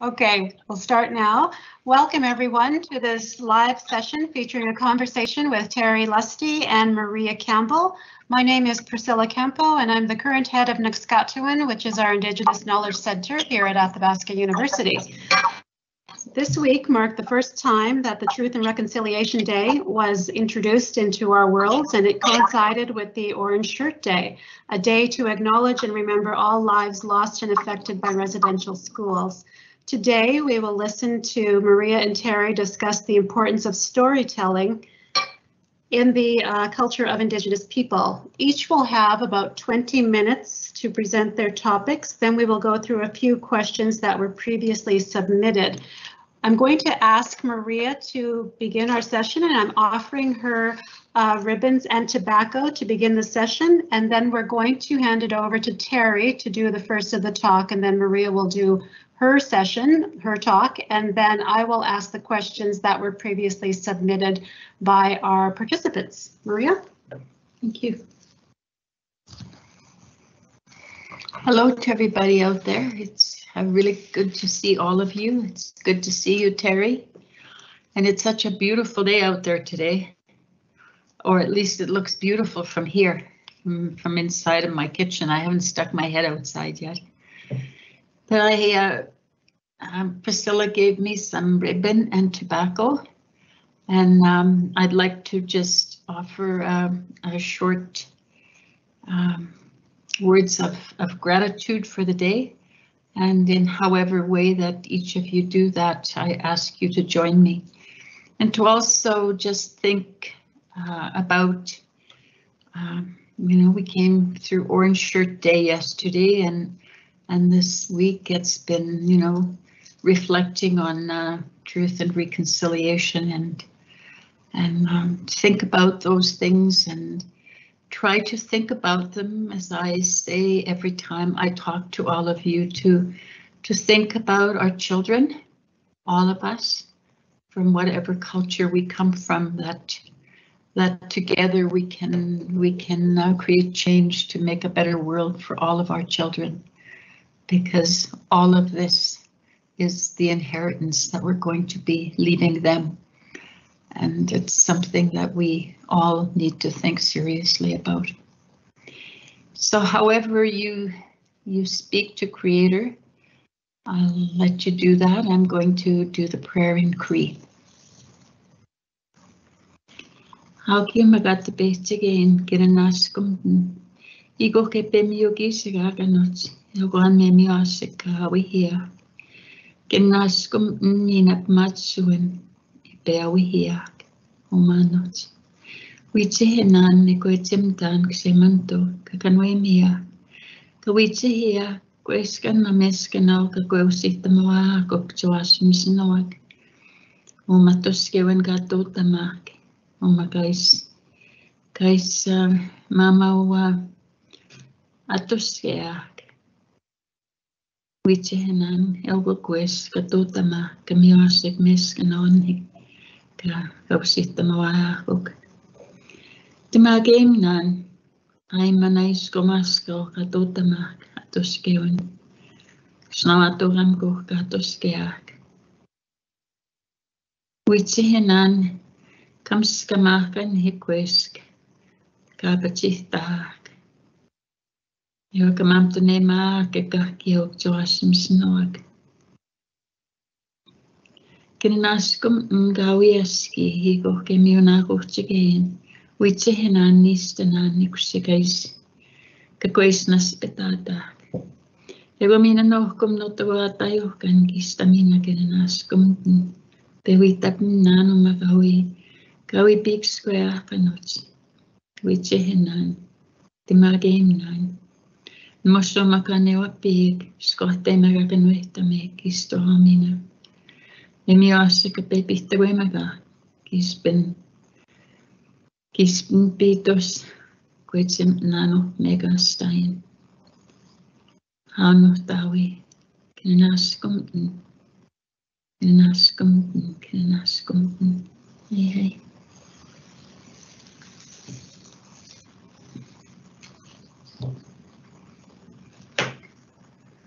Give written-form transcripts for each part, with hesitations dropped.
Okay, we'll start now. Welcome everyone to this live session featuring a conversation with Terry Lusty and Maria Campbell. My name is Priscilla Campo and I'm the current head of Nexcatuan, which is our Indigenous Knowledge Center here at Athabasca University. This week marked the first time that the Truth and Reconciliation Day was introduced into our worlds, and it coincided with the Orange Shirt Day, a day to acknowledge and remember all lives lost and affected by residential schools. Today, we will listen to Maria and Terry discuss the importance of storytelling in the culture of Indigenous people. Each will have about 20 minutes to present their topics. Then we will go through a few questions that were previously submitted. I'm going to ask Maria to begin our session, and I'm offering her ribbons and tobacco to begin the session, and then we're going to hand it over to Terry to do the first of the talk, and then Maria will do her session, her talk, and then I will ask the questions that were previously submitted by our participants. Maria? Thank you. Hello to everybody out there. It's really good to see all of you. It's good to see you, Terry. And it's such a beautiful day out there today, or at least it looks beautiful from here, from inside of my kitchen. I haven't stuck my head outside yet. But Priscilla gave me some ribbon and tobacco, and I'd like to just offer a short words of gratitude for the day, and in however way that each of you do that, I ask you to join me, and to also just think about, we came through Orange Shirt Day yesterday, and this week it's been, reflecting on truth and reconciliation, and think about those things and try to think about them, as I say every time I talk to all of you, to think about our children, all of us, from whatever culture we come from, that together we can create change to make a better world for all of our children, because all of this is the inheritance that we're going to be leaving them. And it's something that we all need to think seriously about. So however you speak to Creator, I'll let you do that. I'm going to do the prayer in Cree. Hauki magata beitigain kiranaskum igo ke pemiogi sigaganot yogan memioasik hawi here. Kinaskum ninap matsuin beawi here humanot. Wichi hinan ni koitim dan ximanto kakanwe mia. Kawichi here Guescan namescanal ka guesitamawa goktuasum sinawak. Umatoskewen gato tamak. Guys, mama atoskeak. Wichihanan elgo quest katutama kamiosik mescanon ka gausitamawa. Tima game nan. I'm a nice gomasco katutama atoskewen. Snawaturam go katoskeak. Wichihanan. Kamskamakan hikwesk kapachihtak. Yokamamtunema kekakiok joasim snoag. Kinaskum mgawiaski higo kemiunakuchigin. Wichihinan nistanan nikusigais. Kakwesnas petatak. Yagomina nohkum notawatayokan kistamina kinaskum. Pewitap nano magawi. Gawi big square panots. Wichihinan. Timagimnan. Mosso makanewa big. Skotte magakanwitame kistohamina. Nemiasika pepihtawimaga. Kispin pitos. Kwitsim nano megastein. Hano tawi. Kinaskumten. Kinaskumten. Hey.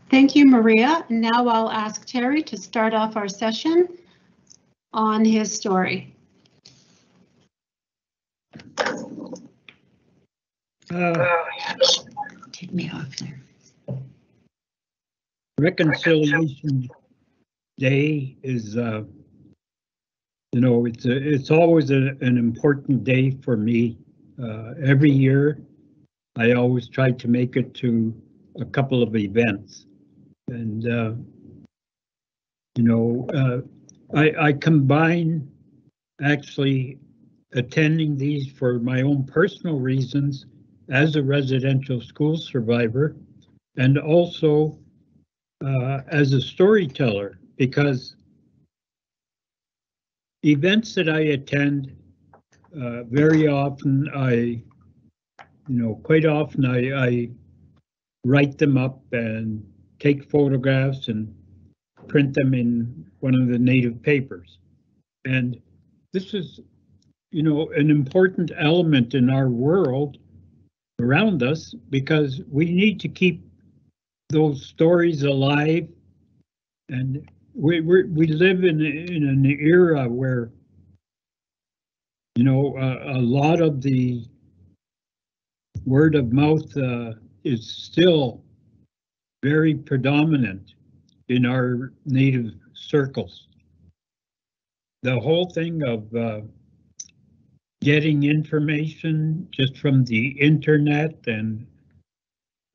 Thank you, Maria. Now I'll ask Terry to start off our session on his story. Take me off there. Reconciliation Day is, you know, it's always an important day for me. Every year, I always try to make it to a couple of events, and you know, I combine actually attending these for my own personal reasons as a residential school survivor, and also as a storyteller, because events that I attend, very often quite often I write them up and take photographs and print them in one of the native papers. And this is, you know, an important element in our world around us, because we need to keep those stories alive. And we live in an era where, you know, a lot of the word of mouth is still very predominant in our native circles. The whole thing of getting information just from the internet and,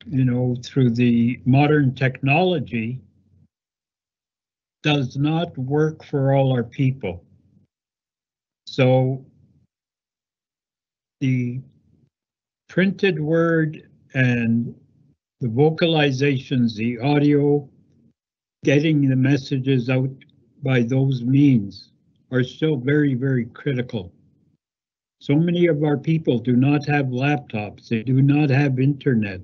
you know, through the modern technology does not work for all our people. So the printed word and the vocalizations, the audio, getting the messages out by those means are still very, very critical. So many of our people do not have laptops, they do not have internet,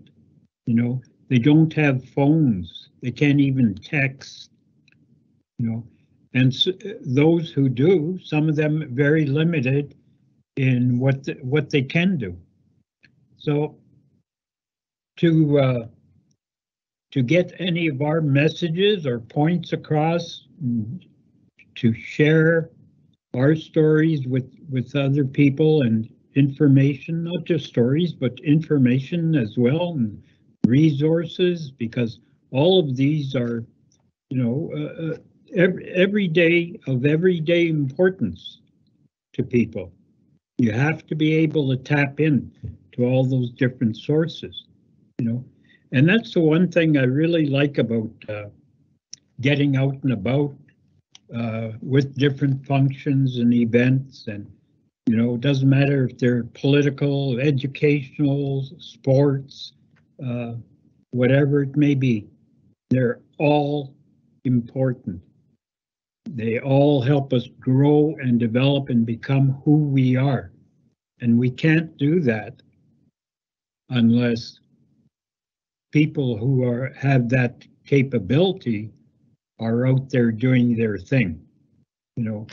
you know, they don't have phones, they can't even text, you know, and so, those who do, some of them very limited in what they can do. So to get any of our messages or points across, to share our stories with other people and information, not just stories, but information as well, and resources, because all of these are, you know, everyday importance to people. You have to be able to tap in to all those different sources, you know, and that's the one thing I really like about getting out and about with different functions and events. And, you know, it doesn't matter if they're political, educational, sports, whatever it may be, they're all important. They all help us grow and develop and become who we are. And we can't do that unless people who have that capability are out there doing their thing, you know.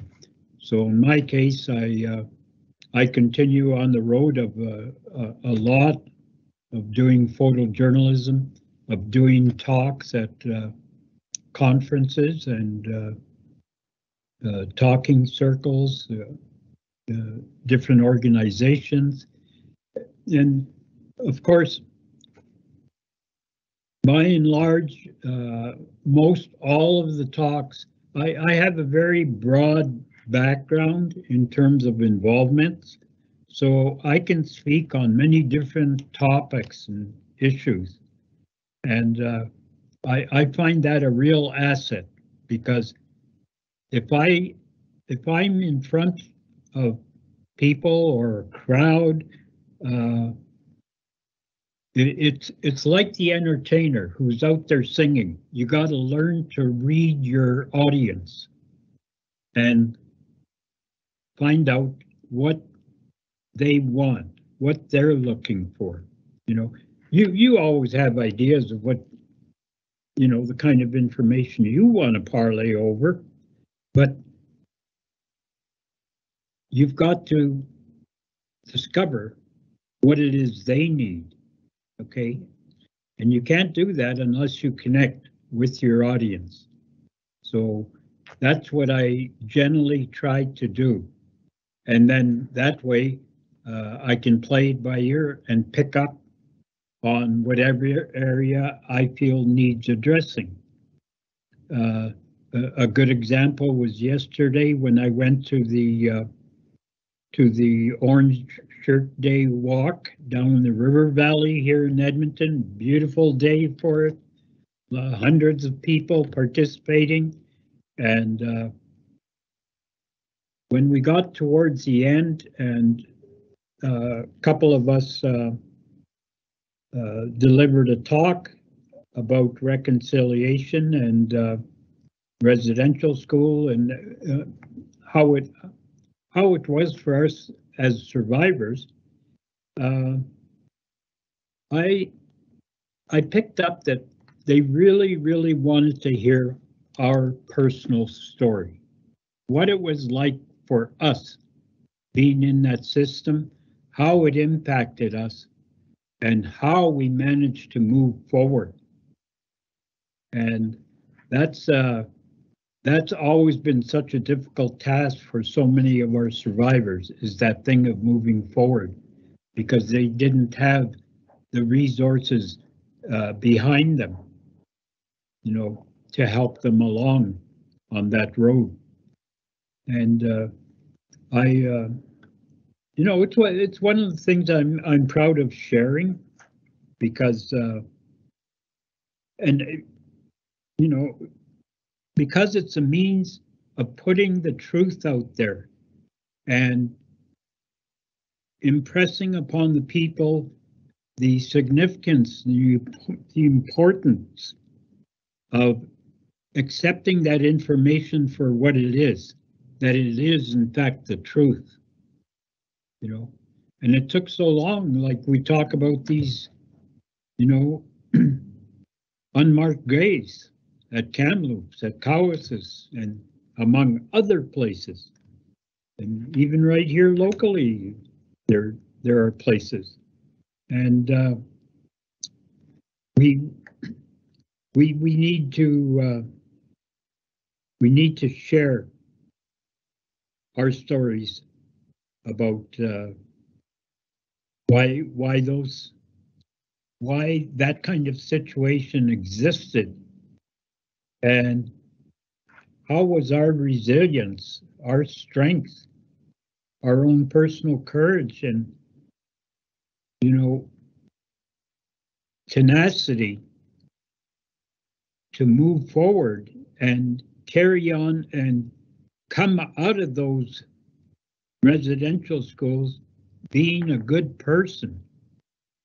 So in my case, I continue on the road of a lot of doing photojournalism, of doing talks at conferences and talking circles, different organizations. And of course, by and large, most all of the talks, I have a very broad background in terms of involvements, so I can speak on many different topics and issues. And I find that a real asset, because if I'm in front of people or a crowd, it's like the entertainer who's out there singing. You got to learn to read your audience and find out what they want, what they're looking for. You know, you always have ideas of what, you know, the kind of information you want to parlay over, but you've got to discover what it is they need. Okay, and you can't do that unless you connect with your audience. So that's what I generally try to do. And then that way I can play it by ear and pick up on whatever area I feel needs addressing. A good example was yesterday when I went to the Orange Shirt Day walk down in the river valley here in Edmonton. Beautiful day for it. Hundreds of people participating. And when we got towards the end, and a couple of us delivered a talk about reconciliation and residential school and how it was for us as survivors, I picked up that they really wanted to hear our personal story, what it was like for us being in that system, how it impacted us, and how we managed to move forward. And that's always been such a difficult task for so many of our survivors, is that thing of moving forward, because they didn't have the resources behind them, you know, to help them along on that road. And you know, it's one of the things I'm proud of sharing, because and you know, because it's a means of putting the truth out there and impressing upon the people the significance, the importance of accepting that information for what it is, that it is in fact the truth, you know. And it took so long, like we talk about these, you know, unmarked graves at Kamloops, at Cowessess, and among other places. And even right here locally, there are places. And we need to share our stories about why that kind of situation existed, and how was our resilience, our strength, our own personal courage, and, you know, tenacity to move forward and carry on and come out of those residential schools being a good person,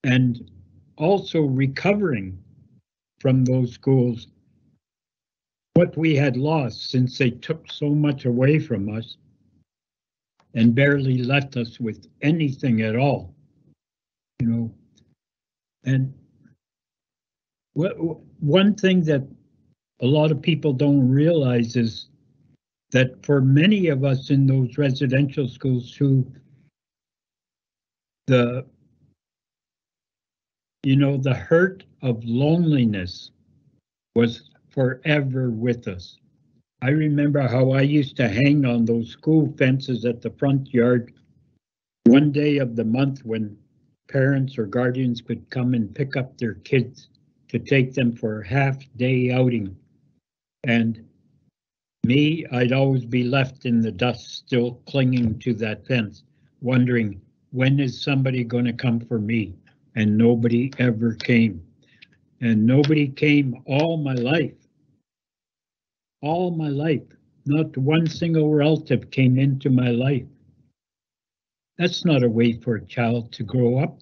and also recovering from those schools what we had lost, since they took so much away from us and barely left us with anything at all, you know. And one thing that a lot of people don't realize is that for many of us in those residential schools who the hurt of loneliness was forever with us. I remember how I used to hang on those school fences at the front yard one day of the month when parents or guardians could come and pick up their kids to take them for a half-day outing. And me, I'd always be left in the dust, still clinging to that fence, wondering, when is somebody going to come for me? And nobody ever came. And nobody came all my life. All my life. Not one single relative came into my life. That's not a way for a child to grow up.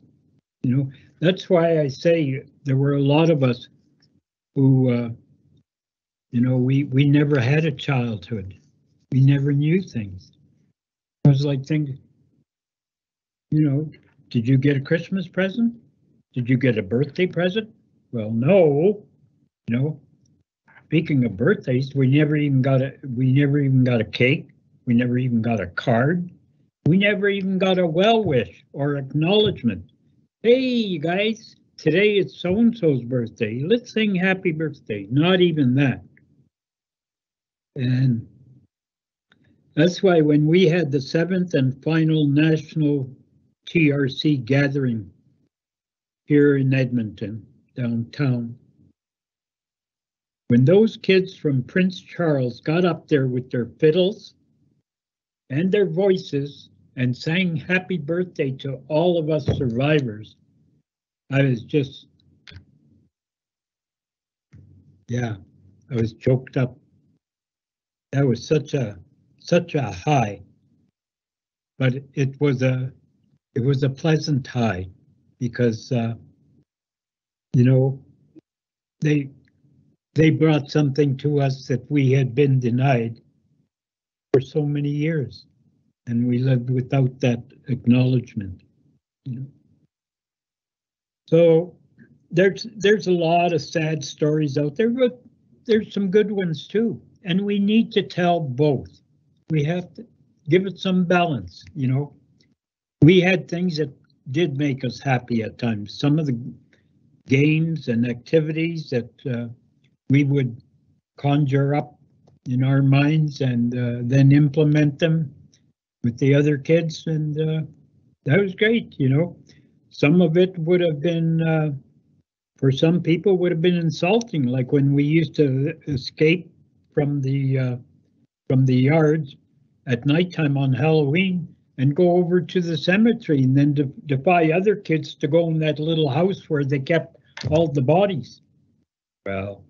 You know, that's why I say there were a lot of us who, you know, we never had a childhood. We never knew things. It was like things, you know, did you get a Christmas present? Did you get a birthday present? Well, no. You know, speaking of birthdays, we never even got a cake. We never even got a card. We never even got a well wish or acknowledgement. Hey, you guys, today it's so-and-so's birthday. Let's sing happy birthday. Not even that. And that's why when we had the 7th and final national TRC gathering here in Edmonton, downtown, when those kids from Prince Charles got up there with their fiddles and their voices and sang happy birthday to all of us survivors, I was just, yeah, I was choked up. That was such a high, but it was a pleasant high because you know, they brought something to us that we had been denied for so many years, and we lived without that acknowledgement. You know? So there's a lot of sad stories out there, but there's some good ones too, and we need to tell both. We have to give it some balance. You know, we had things that did make us happy at times. Some of the games and activities that we would conjure up in our minds and then implement them with the other kids, and that was great. You know, some of it would have been for some people would have been insulting, like when we used to escape from the yards at nighttime on Halloween and go over to the cemetery and then defy other kids to go in that little house where they kept all the bodies. Well,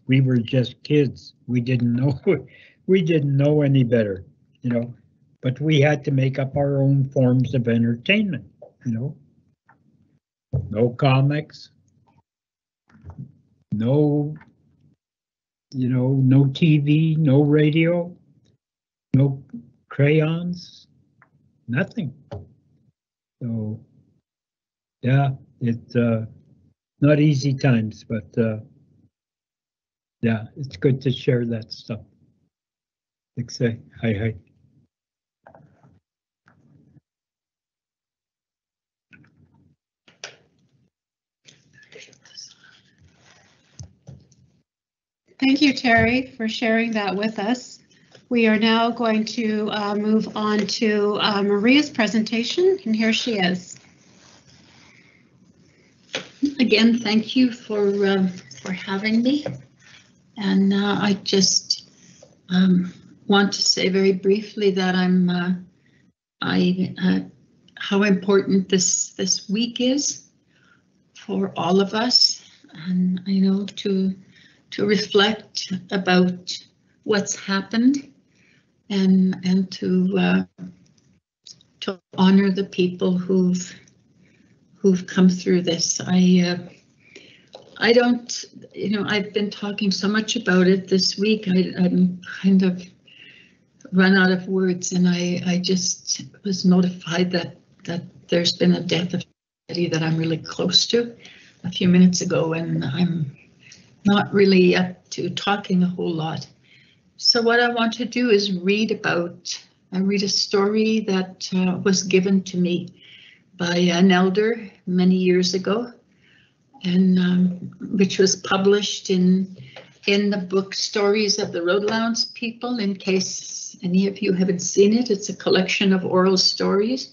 we were just kids. We didn't know any better, you know, but we had to make up our own forms of entertainment, you know. No comics, no, you know, no TV, no radio, no crayons, nothing. So, yeah, it's not easy times, but yeah, it's good to share that stuff. Like say, hi. Thank you, Terry, for sharing that with us. We are now going to move on to Maria's presentation, and here she is. Again, thank you for having me. And I just want to say very briefly that how important this week is for all of us, and I know to reflect about what's happened and to honor the people who've come through this. I don't, you know, I've been talking so much about it this week. I'm kind of run out of words, and I just was notified that there's been a death of somebody that I'm really close to a few minutes ago, and I'm not really up to talking a whole lot. So what I want to do is read a story that was given to me by an elder many years ago, and which was published in the book Stories of the Roadlands People. In case any of you haven't seen it, it's a collection of oral stories.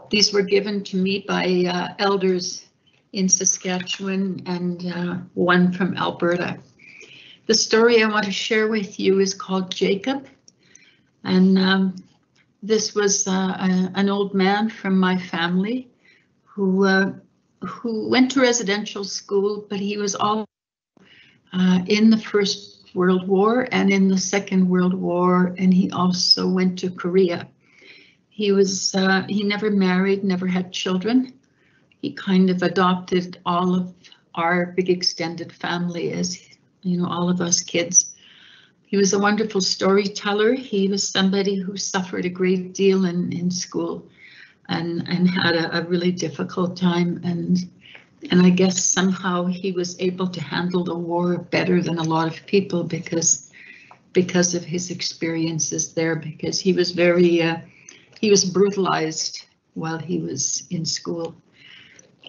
These were given to me by elders in Saskatchewan and one from Alberta. The story I want to share with you is called Jacob, and this was an old man from my family who went to residential school, but he was all in the First World War and in the Second World War, and he also went to Korea. He never married, never had children. He kind of adopted all of our big extended family, as you know, all of us kids. He was a wonderful storyteller. He was somebody who suffered a great deal in school and had a really difficult time. And I guess somehow he was able to handle the war better than a lot of people because of his experiences there, because he was he was brutalized while he was in school.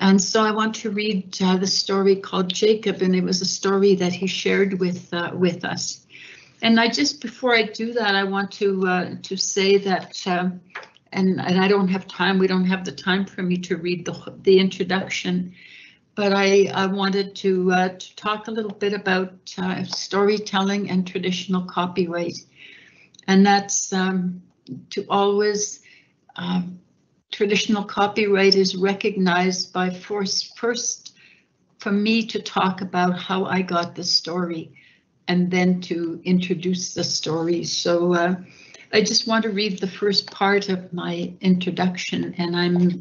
And so I want to read the story called Jacob, and it was a story that he shared with us. And before I do that, I want to say that, and I don't have time. We don't have the time for me to read the introduction, but I wanted to talk a little bit about storytelling and traditional copyright, and that's to always. Traditional copyright is recognized by first for me to talk about how I got the story and then to introduce the story. So I just want to read the first part of my introduction, and I'm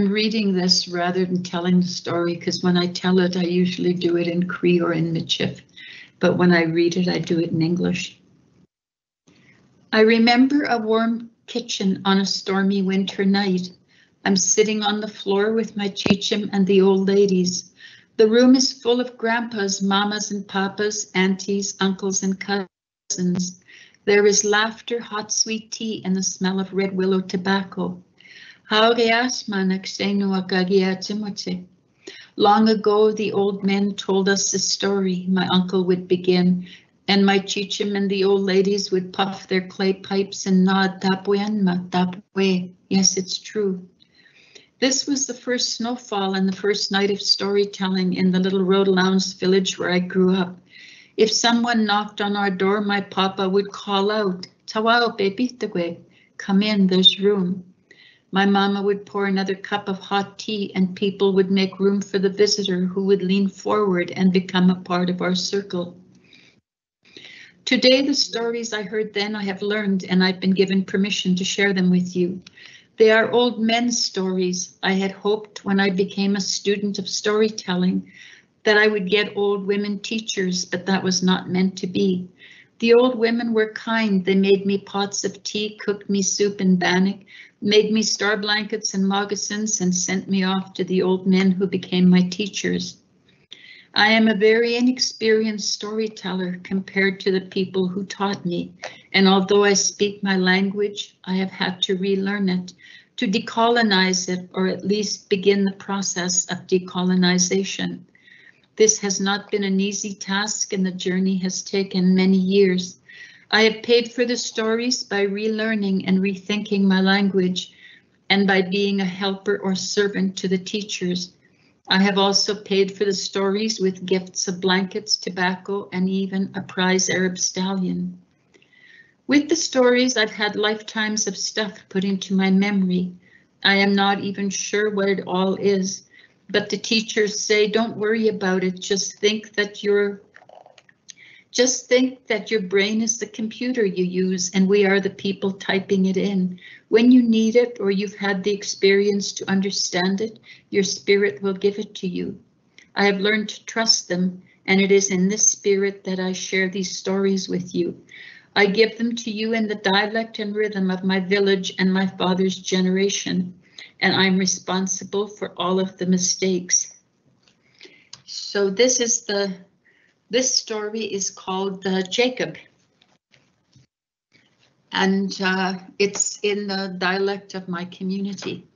reading this rather than telling the story, because when I tell it, I usually do it in Cree or in Michif, but when I read it, I do it in English. I remember a warm kitchen on a stormy winter night. I'm sitting on the floor with my chichim and the old ladies. The room is full of grandpas, mamas and papas, aunties, uncles and cousins. There is laughter, hot sweet tea, and the smell of red willow tobacco. Long ago, the old men told us a story, my uncle would begin, and my chichim and the old ladies would puff their clay pipes and nod, "Tapuenma, tapue." Yes, it's true. This was the first snowfall and the first night of storytelling in the little Rodelowns village where I grew up. If someone knocked on our door, my papa would call out, "Tawao pepitagwe, come in, there's room." My mama would pour another cup of hot tea and people would make room for the visitor who would lean forward and become a part of our circle. Today, the stories I heard then I have learned, and I've been given permission to share them with you. They are old men's stories. I had hoped when I became a student of storytelling that I would get old women teachers, but that was not meant to be. The old women were kind. They made me pots of tea, cooked me soup in bannock, made me star blankets and moccasins, and sent me off to the old men who became my teachers. I am a very inexperienced storyteller compared to the people who taught me, and although I speak my language, I have had to relearn it, to decolonize it, or at least begin the process of decolonization. This has not been an easy task, and the journey has taken many years. I have paid for the stories by relearning and rethinking my language, and by being a helper or servant to the teachers. I have also paid for the stories with gifts of blankets, tobacco, and even a prize Arab stallion. With the stories, I've had lifetimes of stuff put into my memory. I am not even sure what it all is, but the teachers say, don't worry about it, just think that your brain is the computer you use and we are the people typing it in. When you need it or you've had the experience to understand it, your spirit will give it to you. I have learned to trust them, and it is in this spirit that I share these stories with you. I give them to you in the dialect and rhythm of my village and my father's generation, and I'm responsible for all of the mistakes. So this story is called Jacob. And it's in the dialect of my community.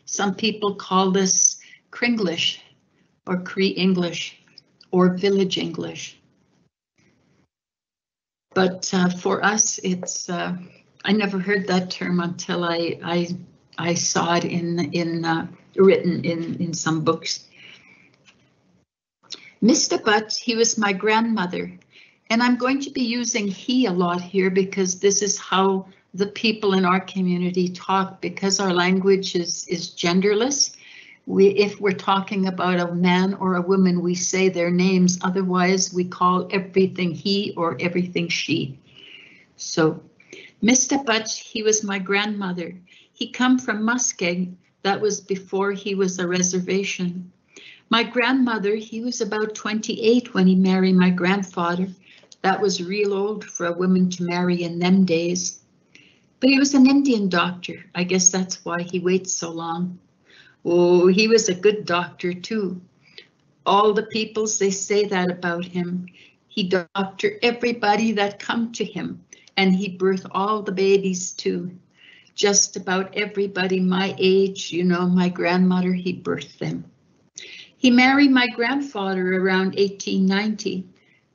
Some people call this Kringlish or Cree English or Village English. But for us, it's I never heard that term until I saw it written in some books. Mr. Butt, he was my grandmother. And I'm going to be using he a lot here because this is how the people in our community talk, because our language is genderless. If we're talking about a man or a woman, we say their names. Otherwise, we call everything he or everything she. So, Mr. Butch, he was my grandmother. He come from Muskeg. That was before he was a reservation. My grandmother, he was about 28 when he married my grandfather. That was real old for a woman to marry in them days. But he was an Indian doctor. I guess that's why he waits so long. Oh, he was a good doctor too. All the peoples, they say that about him. He doctored everybody that come to him, and he birthed all the babies too. Just about everybody my age, you know, my grandmother, he birthed them. He married my grandfather around 1890.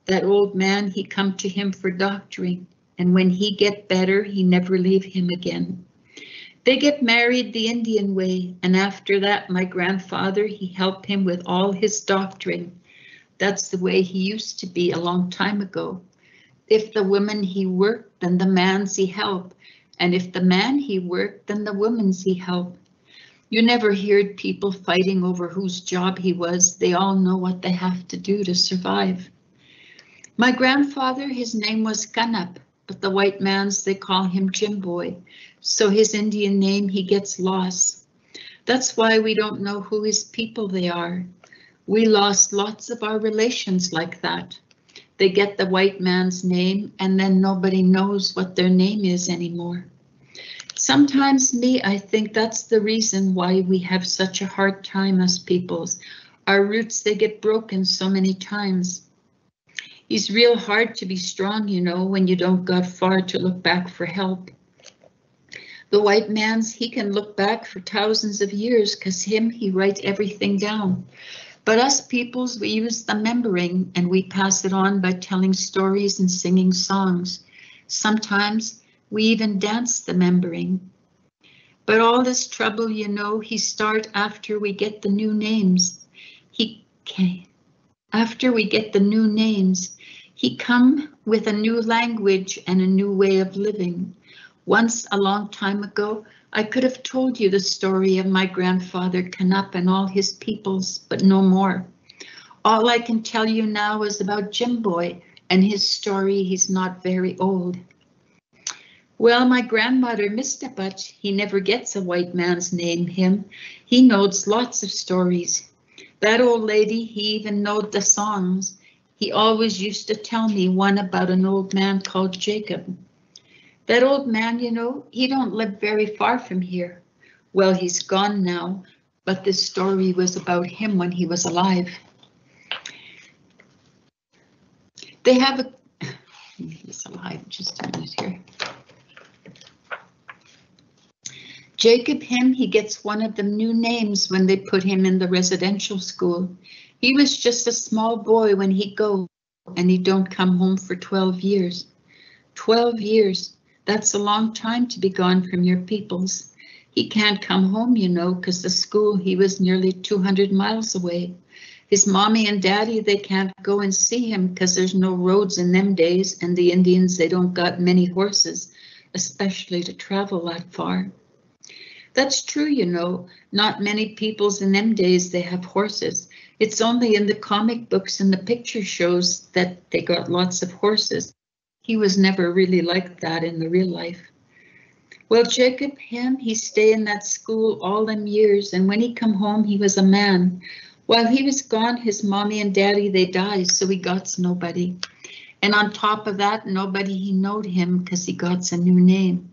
That old man, he come to him for doctoring, and when he get better, he never leave him again. They get married the Indian way, and after that, my grandfather, he helped him with all his doctoring. That's the way he used to be a long time ago. If the woman he worked, then the man's he helped, and if the man he worked, then the woman's he helped. You never heard people fighting over whose job he was. They all know what they have to do to survive. My grandfather, his name was Kanup, but the white man's, they call him Jim Boy. So his Indian name, he gets lost. That's why we don't know who his people they are. We lost lots of our relations like that. They get the white man's name and then nobody knows what their name is anymore. Sometimes I think that's the reason why we have such a hard time as peoples. Our roots, they get broken so many times. It's real hard to be strong, you know, when you don't got far to look back for help. The white man's, he can look back for thousands of years because he write everything down. But us peoples, we use the remembering and we pass it on by telling stories and singing songs. Sometimes we even dance the remembering. But all this trouble, you know, he start after we get the new names. After we get the new names, he come with a new language and a new way of living. Once, a long time ago, I could have told you the story of my grandfather Kanup and all his peoples, but no more. All I can tell you now is about Jim Boy and his story. He's not very old. Well, my grandmother, Mr. Butch, he never gets a white man's name him. He knows lots of stories. That old lady, he even knowed the songs. He always used to tell me one about an old man called Jacob. That old man, you know, he don't live very far from here. Well, he's gone now, but this story was about him when he was alive. They have a, he's alive, just a minute here. Jacob, he gets one of the new names when they put him in the residential school. He was just a small boy when he go, and he don't come home for 12 years. 12 years, that's a long time to be gone from your peoples. He can't come home, you know, because the school, he was nearly 200 miles away. His mommy and daddy, they can't go and see him because there's no roads in them days, and the Indians, they don't got many horses, especially to travel that far. That's true, you know, not many peoples in them days, they have horses. It's only in the comic books and the picture shows that they got lots of horses. He was never really like that in the real life. Well, Jacob, he stayed in that school all them years, and when he come home, he was a man. While he was gone, his mommy and daddy, they died, so he got nobody. And on top of that, nobody he knowed him because he got a new name.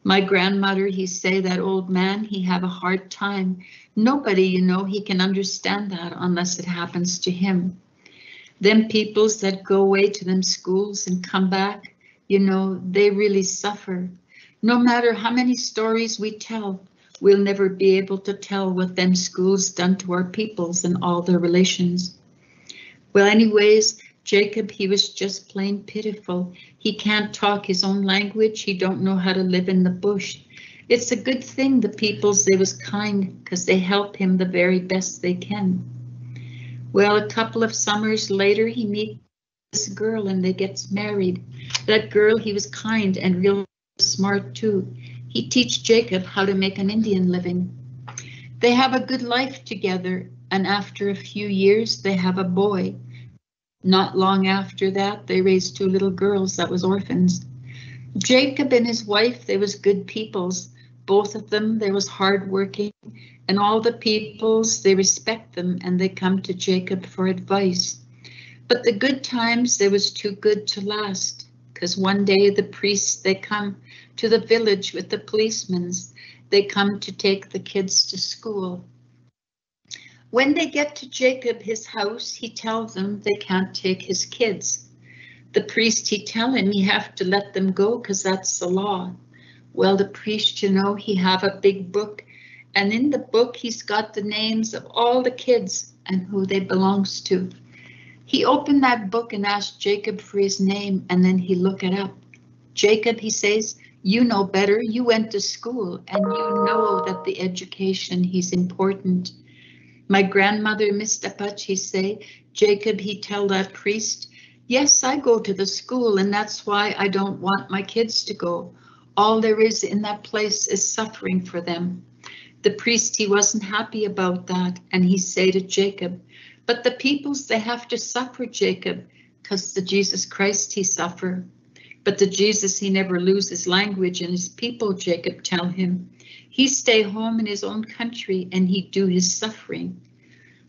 My grandmother, he say that old man, he have a hard time. Nobody, you know, he can understand that unless it happens to him. Them peoples that go away to them schools and come back, you know, they really suffer. No matter how many stories we tell, we'll never be able to tell what them schools done to our peoples and all their relations. Well, anyways, Jacob, he was just plain pitiful. He can't talk his own language. He don't know how to live in the bush. It's a good thing the peoples, they was kind because they help him the very best they can. Well, a couple of summers later, he meets this girl and they gets married. That girl, he was kind and real smart too. He teach Jacob how to make an Indian living. They have a good life together, and after a few years, they have a boy. Not long after that, they raised 2 little girls that was orphans. Jacob and his wife, they was good peoples. Both of them, they was hardworking, and all the peoples, they respect them and they come to Jacob for advice. But the good times, they was too good to last, because one day the priests, they come to the village with the policemen. They come to take the kids to school. When they get to Jacob, his house, he tells them they can't take his kids. The priest, he tell him he have to let them go because that's the law. Well, the priest, you know, he have a big book, and in the book he's got the names of all the kids and who they belongs to. He opened that book and asked Jacob for his name, and then he looked it up. Jacob, he says, you know better, you went to school and you know that the education is important. My grandmother, Miss Apache, say, Jacob, he tell that priest, yes, I go to the school and that's why I don't want my kids to go. All there is in that place is suffering for them. The priest, he wasn't happy about that, and he say to Jacob, but the peoples, they have to suffer, Jacob, because the Jesus Christ, he suffer. But the Jesus, he never lose his language and his people, Jacob tell him. He stay home in his own country and he do his suffering.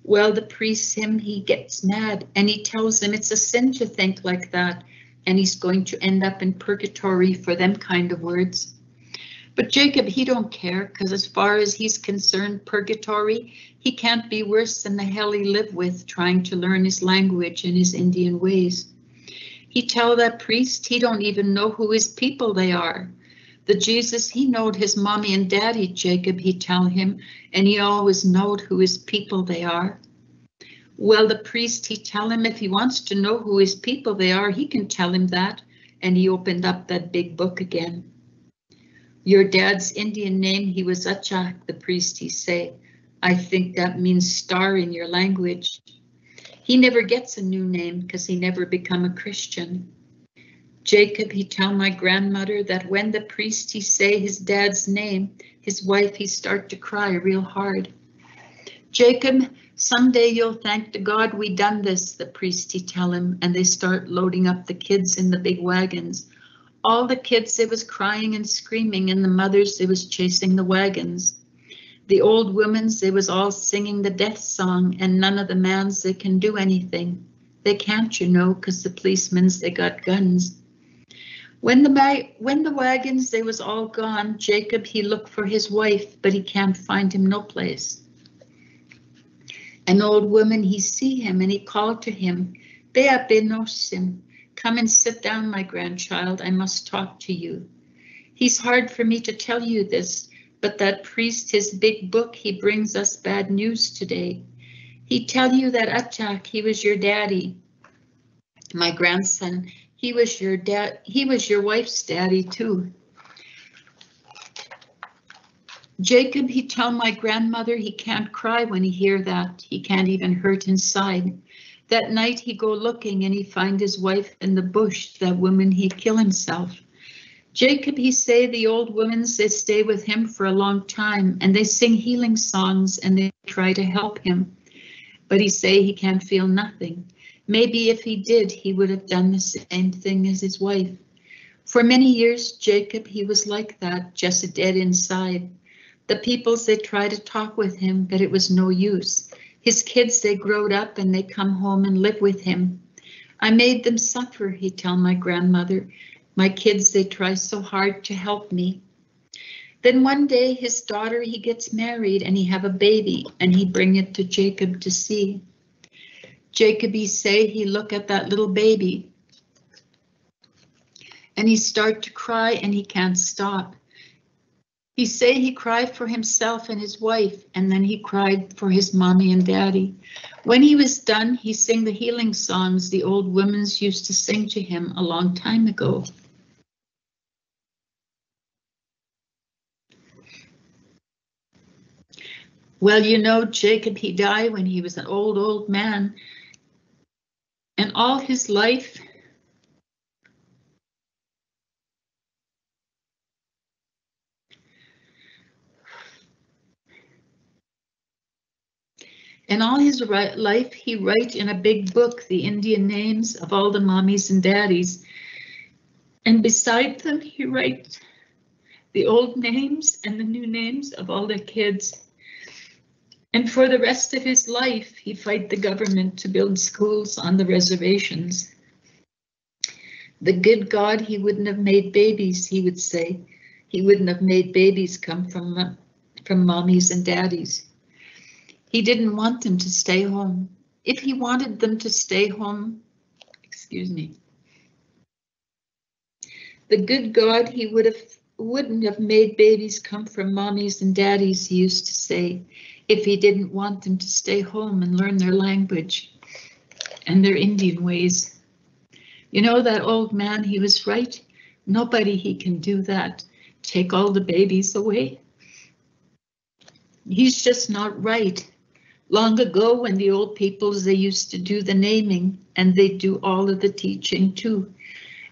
Well, the priest, he gets mad and he tells him it's a sin to think like that, and he's going to end up in purgatory for them kind of words. But Jacob, he don't care, because as far as he's concerned, purgatory, he can't be worse than the hell he lived with trying to learn his language and his Indian ways. He tell that priest he don't even know who his people they are. The Jesus, he knowed his mommy and daddy, Jacob, he tell him, and he always knowed who his people they are. Well, the priest, he tell him if he wants to know who his people they are, he can tell him that, and he opened up that big book again. Your dad's Indian name, he was Achak, the priest, he say. I think that means star in your language. He never gets a new name because he never become a Christian. Jacob, he tell my grandmother that when the priest, he say his dad's name, his wife, he start to cry real hard. Jacob, someday you'll thank to God we done this, the priest, he tell him, and they start loading up the kids in the big wagons. All the kids, they was crying and screaming, and the mothers, they was chasing the wagons. The old women's, they was all singing the death song, and none of the mans, they can do anything. They can't, you know, because the policemen's, they got guns. When the wagons, they was all gone, Jacob, he looked for his wife, but he can't find him no place. An old woman, he see him, and he called to him, Bea benosim. Come and sit down, my grandchild, I must talk to you. He's hard for me to tell you this, but that priest, his big book, he brings us bad news today. He tell you that Achak, he was your daddy. My grandson, he was your wife's daddy too. Jacob, he tell my grandmother he can't cry when he hear that. He can't even hurt inside. That night he go looking and he find his wife in the bush, that woman he kill himself. Jacob, he say the old women's, they stay with him for a long time and they sing healing songs and they try to help him. But he say he can't feel nothing. Maybe if he did, he would have done the same thing as his wife. For many years, Jacob, he was like that, just dead inside. The peoples, they try to talk with him, but it was no use. His kids, they growed up and they come home and live with him. I made them suffer, he tell my grandmother. My kids, they try so hard to help me. Then one day his daughter, he gets married and he have a baby and he bring it to Jacob to see. Jacob, he say he look at that little baby and he start to cry and he can't stop. He say he cried for himself and his wife, and then he cried for his mommy and daddy. When he was done, he sang the healing songs the old women's used to sing to him a long time ago. Well, you know, Jacob, he died when he was an old man, and all his life, life, he write in a big book the Indian names of all the mommies and daddies. And beside them, he write the old names and the new names of all the kids. And for the rest of his life, he fight the government to build schools on the reservations. The good God, he wouldn't have made babies, he would say. He wouldn't have made babies come from mommies and daddies. He didn't want them to stay home. If he wanted them to stay home, excuse me, the good God, he would have wouldn't have made babies come from mommies and daddies, he used to say, if he didn't want them to stay home and learn their language and their Indian ways. You know, that old man, he was right. Nobody he can do that. Take all the babies away. He's just not right. Long ago, when the old peoples, they used to do the naming and they do all of the teaching too.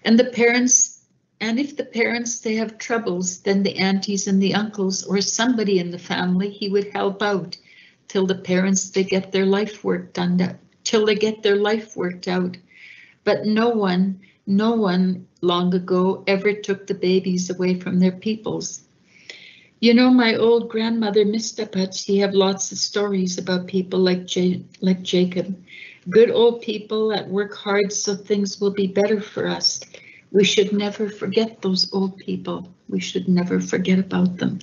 And the parents, and if the parents, they have troubles, then the aunties and the uncles or somebody in the family, he would help out till the parents, they get their life work done, till they get their life worked out. But no one long ago ever took the babies away from their peoples. You know, my old grandmother, Mr. she have lots of stories about people like Jacob. Good old people that work hard so things will be better for us. We should never forget those old people. We should never forget about them.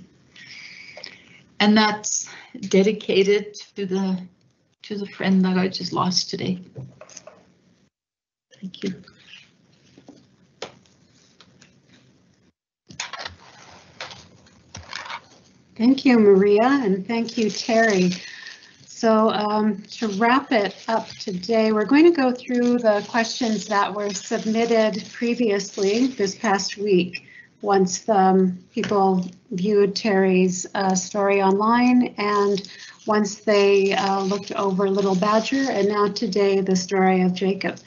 And that's dedicated to the friend that I just lost today. Thank you. Thank you, Maria, and thank you, Terry. So to wrap it up today, we're going to go through the questions that were submitted previously this past week, once people viewed Terry's story online and once they looked over Little Badger, and now today the story of Jacob.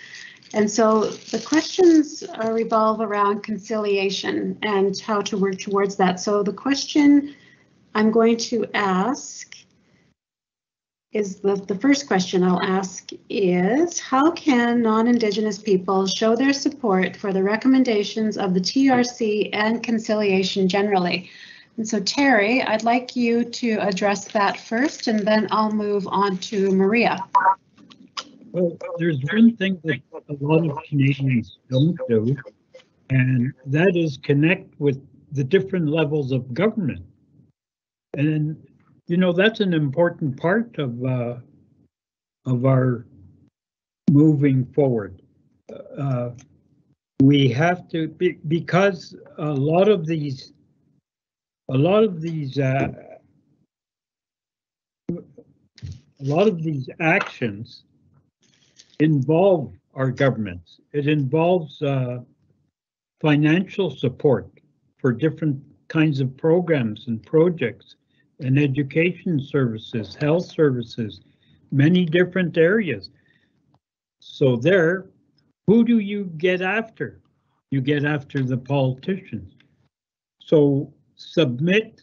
And so the questions revolve around conciliation and how to work towards that. So the question I'm going to ask is the first question I'll ask is, how can non-Indigenous people show their support for the recommendations of the TRC and conciliation generally? And so Terry, I'd like you to address that first, and then I'll move on to Maria. Well, there's one thing that a lot of Canadians don't do, and that is connect with the different levels of government. And, you know, that's an important part of our moving forward. We have to, because a lot of these actions involve our governments. It involves financial support for different kinds of programs and projects and education services, health services, many different areas. So there, who do you get after? You get after the politicians. So submit,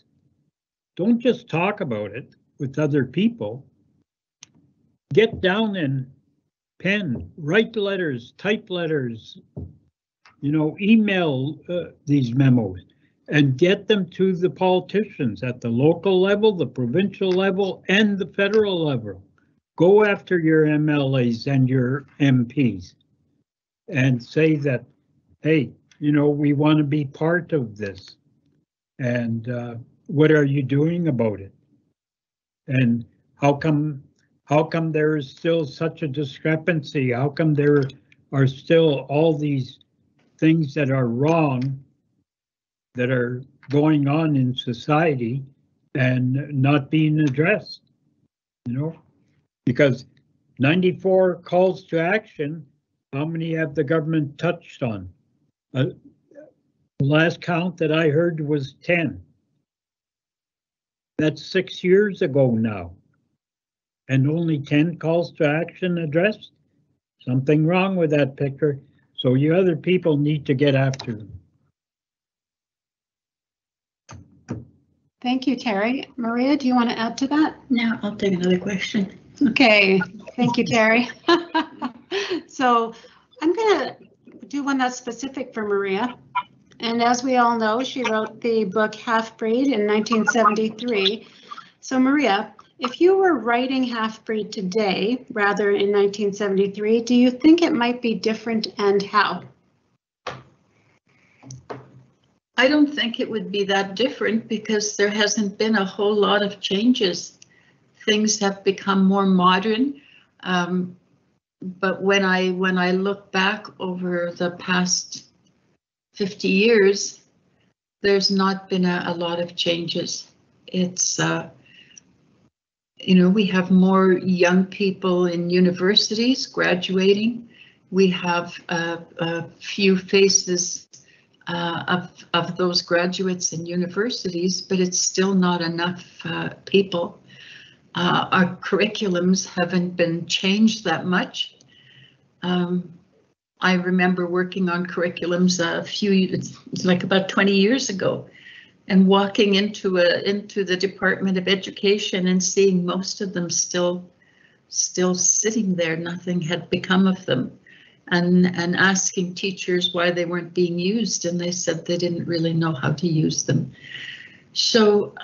don't just talk about it with other people. Get down and pen, write letters, type letters, you know, email these memos and get them to the politicians at the local level, the provincial level, and the federal level. Go after your MLAs and your MPs and say that, hey, you know, we want to be part of this. And what are you doing about it? And how come there is still such a discrepancy? How come there are still all these things that are wrong that are going on in society and not being addressed, you know? Because 94 calls to action, how many have the government touched on? The last count that I heard was 10. That's 6 years ago now. And only 10 calls to action addressed? Something wrong with that picture. So you other people need to get after them. Thank you, Terry. Maria, do you want to add to that? No, I'll take another question. Okay, thank you, Terry. So I'm going to do one that's specific for Maria. And as we all know, she wrote the book Half Breed in 1973. So Maria, if you were writing Half Breed today, rather in 1973, do you think it might be different, and how? I don't think it would be that different because there hasn't been a whole lot of changes. Things have become more modern. But when I look back over the past 50 years, there's not been a lot of changes. It's, you know, we have more young people in universities graduating. We have a few faces of those graduates in universities, but it's still not enough people. Our curriculums haven't been changed that much. I remember working on curriculums it's like about 20 years ago, and walking into the Department of Education and seeing most of them still sitting there. Nothing had become of them, and asking teachers why they weren't being used, and they said they didn't really know how to use them. So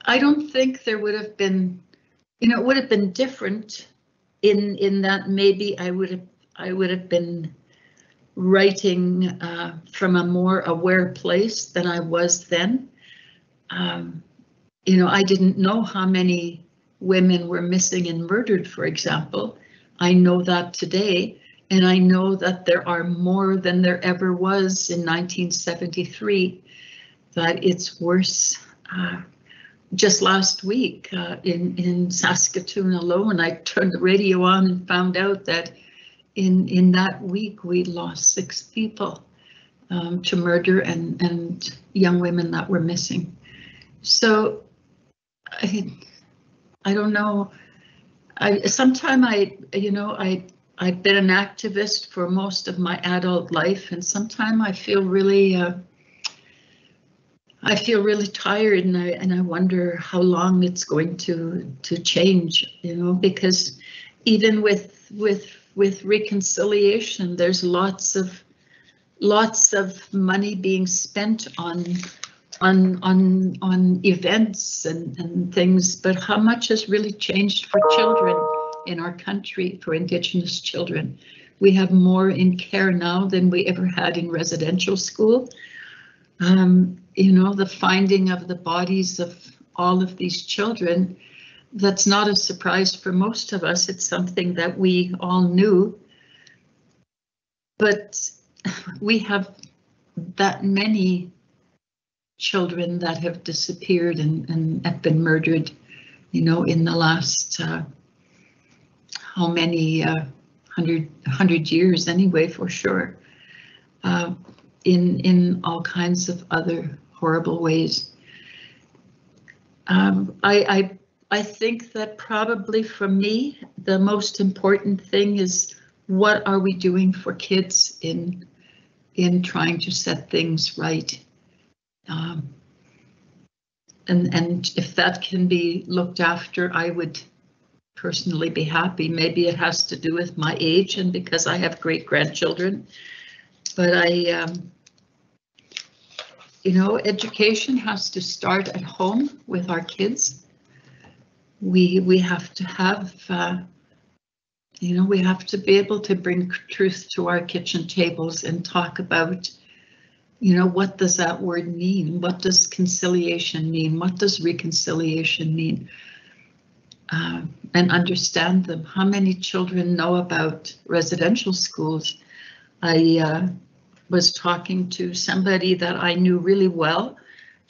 I don't think there would have been, you know, it would have been different in that maybe I would have been writing from a more aware place than I was then. You know, I didn't know how many women were missing and murdered, for example. I know that today, and I know that there are more than there ever was in 1973, that it's worse. Just last week in Saskatoon alone, I turned the radio on and found out that in that week we lost 6 people to murder and young women that were missing. So I don't know. Sometimes I've been an activist for most of my adult life, and sometimes I feel really tired, and I wonder how long it's going to change. You know, because even with reconciliation, there's lots of money being spent on events and things, but how much has really changed for children in our country, for Indigenous children? We have more in care now than we ever had in residential school. You know, the finding of the bodies of all of these children, that's not a surprise for most of us. It's something that we all knew, but we have that many children that have disappeared and have been murdered, you know, in the last how many 100 years anyway, for sure, in all kinds of other horrible ways. I think that probably for me, the most important thing is, what are we doing for kids in trying to set things right? And if that can be looked after, I would personally be happy. Maybe it has to do with my age and because I have great grandchildren, but you know, education has to start at home with our kids. We have to have, you know, we have to be able to bring truth to our kitchen tables and talk about, you know, what does that word mean? What does conciliation mean? What does reconciliation mean? And understand them. How many children know about residential schools? I was talking to somebody that I knew really well,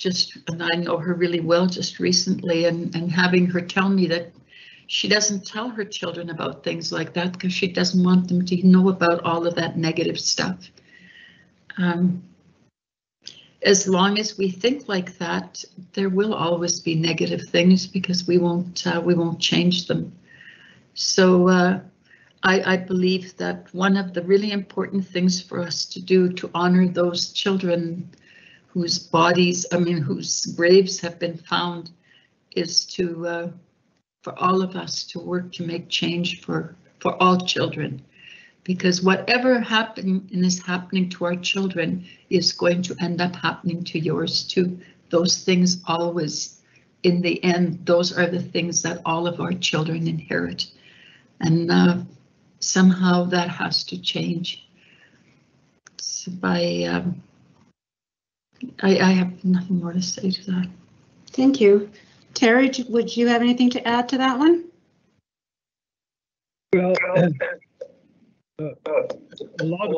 and I know her really well just recently, and having her tell me that she doesn't tell her children about things like that because she doesn't want them to know about all of that negative stuff. As long as we think like that, there will always be negative things because we won't change them. So I believe that one of the really important things for us to do to honor those children whose bodies, whose graves have been found, is to for all of us to work to make change for all children. Because whatever happened and is happening to our children is going to end up happening to yours too. Those things always, in the end, those are the things that all of our children inherit. And somehow that has to change. So I have nothing more to say to that. Thank you. Terry, would you have anything to add to that one? Well, a lot of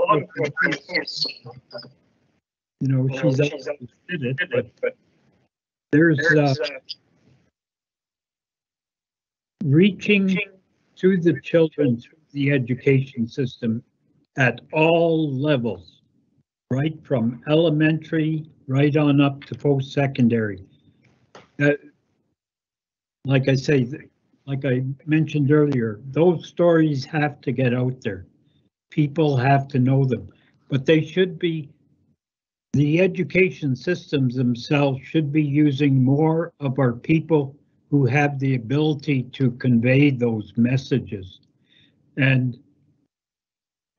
you know, she's understood it, but there's reaching to the children through the education system at all levels, right from elementary right on up to post-secondary. Like I say, like I mentioned earlier, those stories have to get out there. People have to know them, but they should be, the education systems themselves should be using more of our people who have the ability to convey those messages. And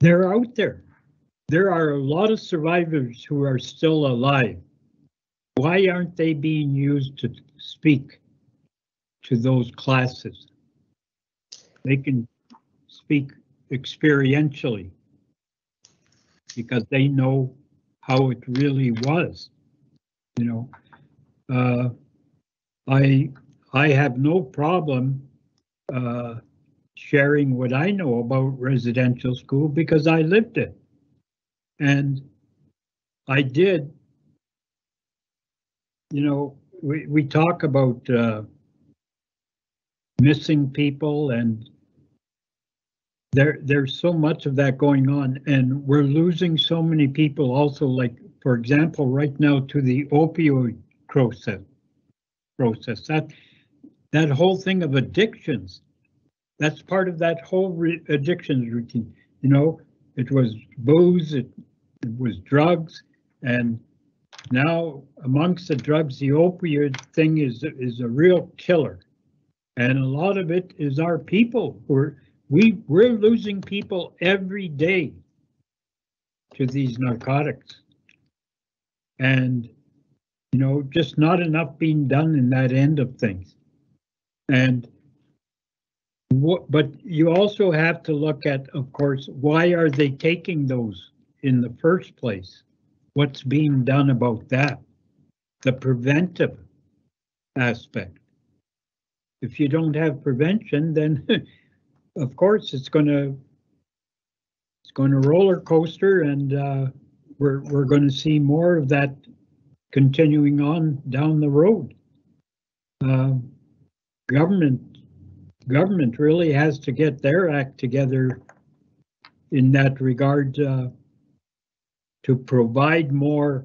they're out there. There are a lot of survivors who are still alive. Why aren't they being used to speak to those classes? They can speak experientially because they know how it really was. You know, I have no problem sharing what I know about residential school because I lived it. And I did, you know, we talk about missing people, and there's so much of that going on, and we're losing so many people also, like, for example, right now to the opioid process. That whole thing of addictions, that's part of that whole addictions routine. You know, it was booze, it was drugs, and now amongst the drugs, the opioid thing is a real killer. And a lot of it is our people. We're losing people every day to these narcotics. And, you know, just not enough being done in that end of things. And but you also have to look at, of course, why are they taking those in the first place? What's being done about that? The preventive aspect. If you don't have prevention, then of course it's going to roller coaster, and we're going to see more of that continuing on down the road. Government really has to get their act together in that regard to provide more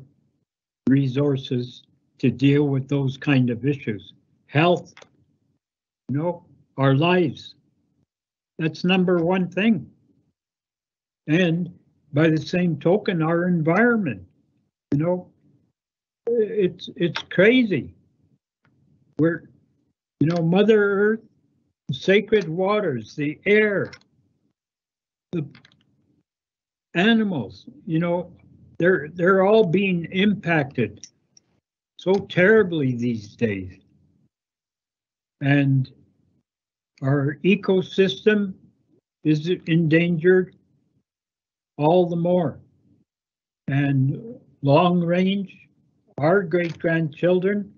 resources to deal with those kind of issues. Health, you know, our lives, that's number one thing. And by the same token, our environment, you know, it's crazy. We're, you know, Mother Earth, the sacred waters, the air, the animals, you know, they're all being impacted so terribly these days. And our ecosystem is endangered all the more. And long range, our great-grandchildren,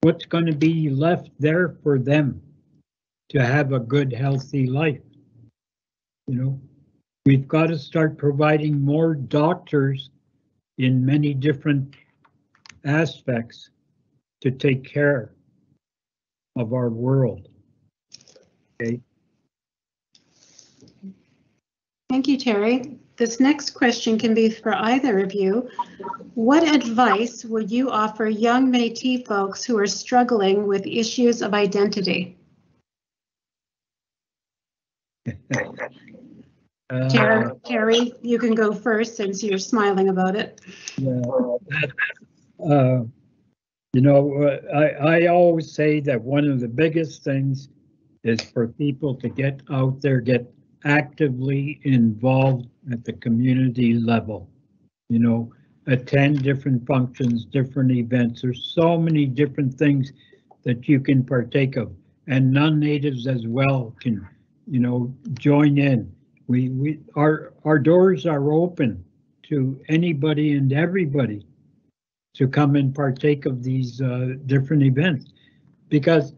what's going to be left there for them to have a good, healthy life? You know, we've got to start providing more doctors in many different aspects to take care of our world. Okay. Thank you, Terry. This next question can be for either of you. What advice would you offer young Métis folks who are struggling with issues of identity? Terry, you can go first since you're smiling about it. Yeah, you know, I always say that one of the biggest things is for people to get out there, get actively involved at the community level, you know, attend different functions, different events. There's so many different things that you can partake of, and non-natives as well can, you know, join in. Our doors are open to anybody and everybody to come and partake of these different events, because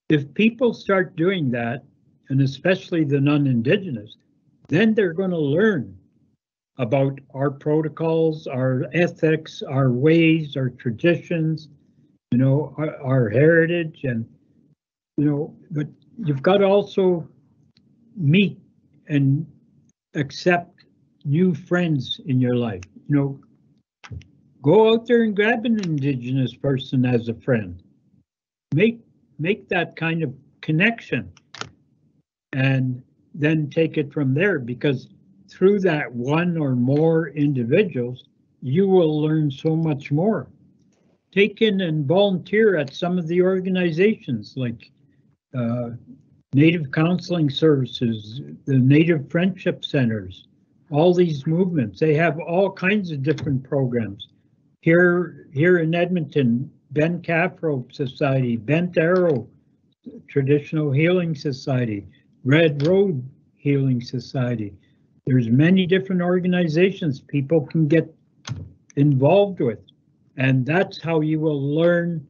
if people start doing that, and especially the non-Indigenous, then they're going to learn about our protocols, our ethics, our ways, our traditions, you know, our heritage, and, you know, but you've got to also meet and accept new friends in your life. You know, go out there and grab an Indigenous person as a friend. Make that kind of connection, and then take it from there, because through that one or more individuals, you will learn so much more. Take in and volunteer at some of the organizations like Native Counseling Services, the Native Friendship Centers, all these movements. They have all kinds of different programs. Here in Edmonton, Ben Caffrope Society, Bent Arrow Traditional Healing Society, Red Road Healing Society. There's many different organizations people can get involved with, and that's how you will learn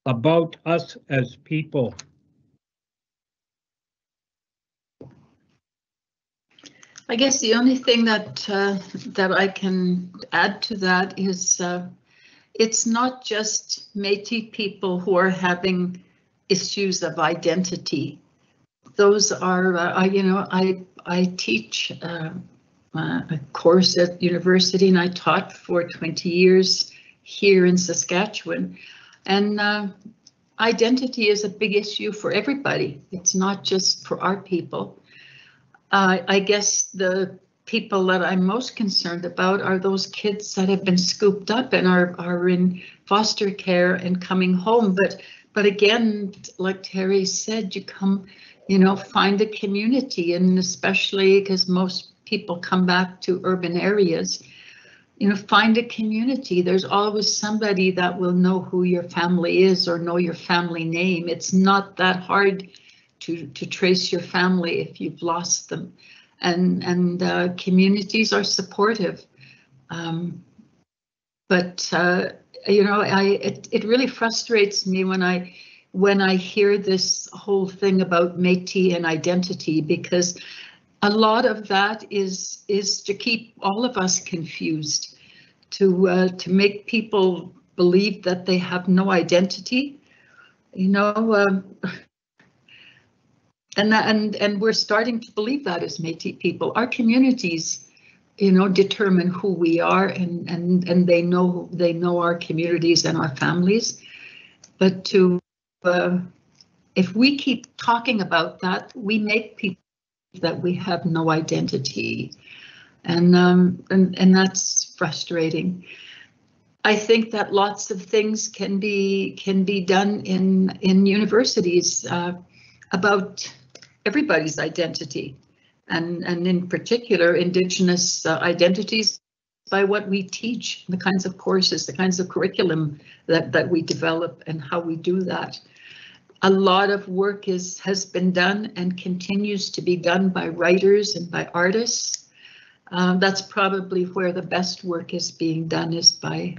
about us as people. I guess the only thing that that I can add to that is it's not just Métis people who are having issues of identity. Those are, you know, I teach a course at university, and I taught for 20 years here in Saskatchewan. And identity is a big issue for everybody. It's not just for our people. I guess the people that I'm most concerned about are those kids that have been scooped up and are in foster care and coming home. But again, like Terry said, you come, you know, find a community, and especially because most people come back to urban areas, you know, find a community. There's always somebody that will know who your family is or know your family name. It's not that hard to trace your family if you've lost them, and communities are supportive. But you know, it really frustrates me when I hear this whole thing about Métis and identity, because a lot of that is to keep all of us confused, to make people believe that they have no identity, you know. And we're starting to believe that as Métis people. Our communities, you know, determine who we are, and they know our communities and our families. But if we keep talking about that, we make people that we have no identity, and that's frustrating. I think that lots of things can be done in universities about everybody's identity, and in particular Indigenous identities, by what we teach, the kinds of courses, the kinds of curriculum that we develop, and how we do that. A lot of work has been done and continues to be done by writers and by artists. That's probably where the best work is being done, is by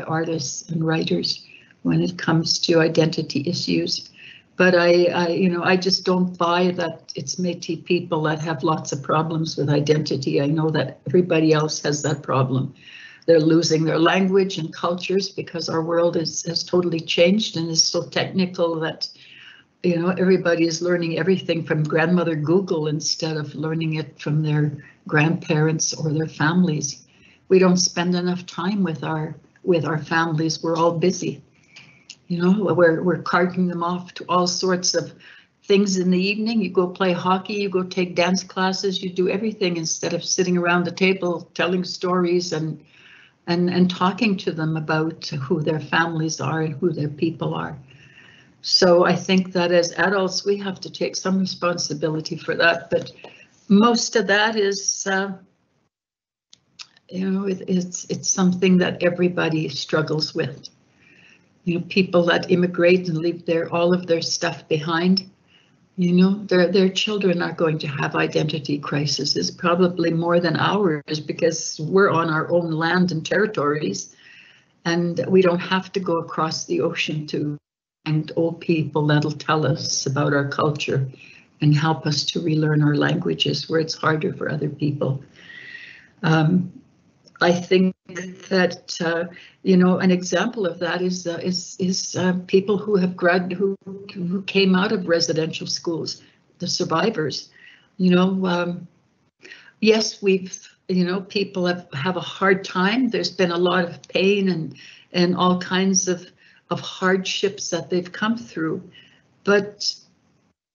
artists and writers when it comes to identity issues. But I just don't buy that it's Métis people that have lots of problems with identity. I know that everybody else has that problem. They're losing their language and cultures because our world has totally changed and is so technical that, you know, everybody is learning everything from grandmother Google instead of learning it from their grandparents or their families. We don't spend enough time with our families. We're all busy. You know, we're carting them off to all sorts of things in the evening. You go play hockey, you go take dance classes, you do everything instead of sitting around the table telling stories and talking to them about who their families are and who their people are. So I think that as adults, we have to take some responsibility for that. But most of that is, you know, it's something that everybody struggles with. You know, people that immigrate and leave all of their stuff behind, you know, their children are going to have identity crises, probably more than ours, because we're on our own land and territories, and we don't have to go across the ocean to find old people that'll tell us about our culture and help us to relearn our languages where it's harder for other people. I think that you know, an example of that is people who have who came out of residential schools, the survivors. You know, yes, you know, people have a hard time. There's been a lot of pain and all kinds of hardships that they've come through, but